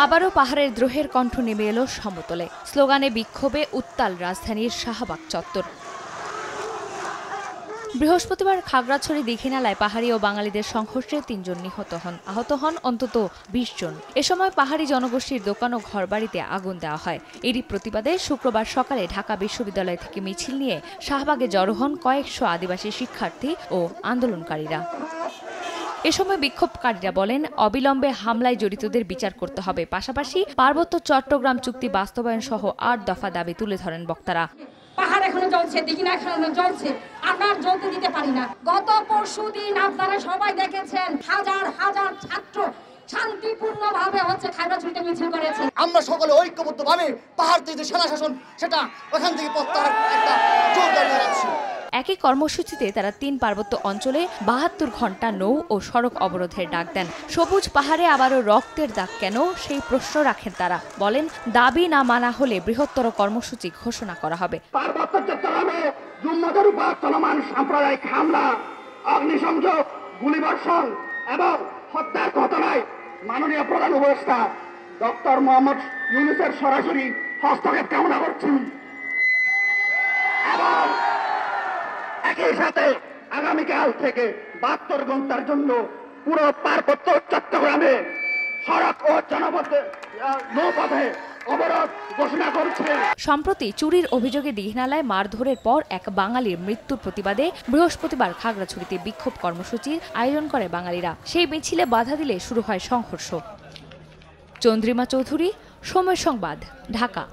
আবারও পাহাড়ের দ্রোহের কণ্ঠ নেমে এলো সমতলে। স্লোগানে বিক্ষোভে উত্তাল রাজধানীর শাহবাগ চত্বর। বৃহস্পতিবার খাগড়াছড়ি দীঘিনালায় পাহাড়ি ও বাঙালিদের সংঘর্ষে ৩ জন নিহত হন, আহত হন অন্তত ২০ জন। এ সময় পাহাড়ি জনগোষ্ঠীর দোকান ও ঘরবাড়িতে আগুন দেওয়া হয়। এরই প্রতিবাদে শুক্রবার সকালে ঢাকা বিশ্ববিদ্যালয় থেকে মিছিল নিয়ে শাহবাগে জড়ো হন কয়েকশো আদিবাসী শিক্ষার্থী ও আন্দোলনকারীরা। এ সময় বিক্ষোভকারীরা বলেন, অবিলম্বে হামলায় জড়িতদের বিচার করতে হবে। পাশাপাশি পার্বত্য চট্টগ্রাম চুক্তি বাস্তবায়ন সহ ৮ দফা দাবি তুলে ধরেন বক্তারা। পাহাড় এখনো জ্বলছে, দীঘিনা এখনো জ্বলছে, আমরা জ্বলতে দিতে পারি না। গত পরশুদিন আপনারা সবাই দেখেছেন হাজার হাজার ছাত্র শান্তিপূর্ণভাবে খাগড়াছড়িতে মিছিল করেছে। আমরা সকলে ঐক্যবদ্ধভাবে পাহাড় থেকে সেনা শাসন সেটা ওখান থেকে প্রত্যাহার একটা জোর দাঁড়িয়ে রাখছি। একই কর্মসূচিতে তারা ৩ পার্বত্য অঞ্চলে ৭২ ঘণ্টা নৌ ও সড়ক অবরোধের ডাক দেন। সবুজ পাহাড়ে আবারও রক্তের দাগ কেন, সেই প্রশ্ন রাখেন তারা। বলেন, দাবি না মানা হলে বৃহত্তর কর্মসূচি ঘোষণা করা হবে। পার্বত্য চট্টগ্রামে জুম্মাদের উপর চলমান সাম্প্রদায়িক হামলা, অগ্নিসংযোগ, গুলিবর্ষণ এবং হত্যার ঘটনায় মাননীয় প্রধান উপদেষ্টা ডক্টর মোহাম্মদ ইউনূসের সরাসরি হস্তক্ষেপ কামনা করছি এবং একই সাথে আগামীকাল থেকে ৭২ ঘন্টার জন্য পুরো পার্বত্য চট্টগ্রামে সড়ক ও জনপথে নৌপথে অবরোধ ঘোষণা করছে। সম্প্রতি চুরির অভিযোগে দীঘিনালায় মারধরের পর এক বাঙালির মৃত্যুর প্রতিবাদে বৃহস্পতিবার খাগড়াছড়িতে বিক্ষোভ কর্মসূচির আয়োজন করে বাঙালিরা। সেই মিছিলে বাধা দিলে শুরু হয় সংঘর্ষ। চন্দ্রিমা চৌধুরী, সময় সংবাদ, ঢাকা।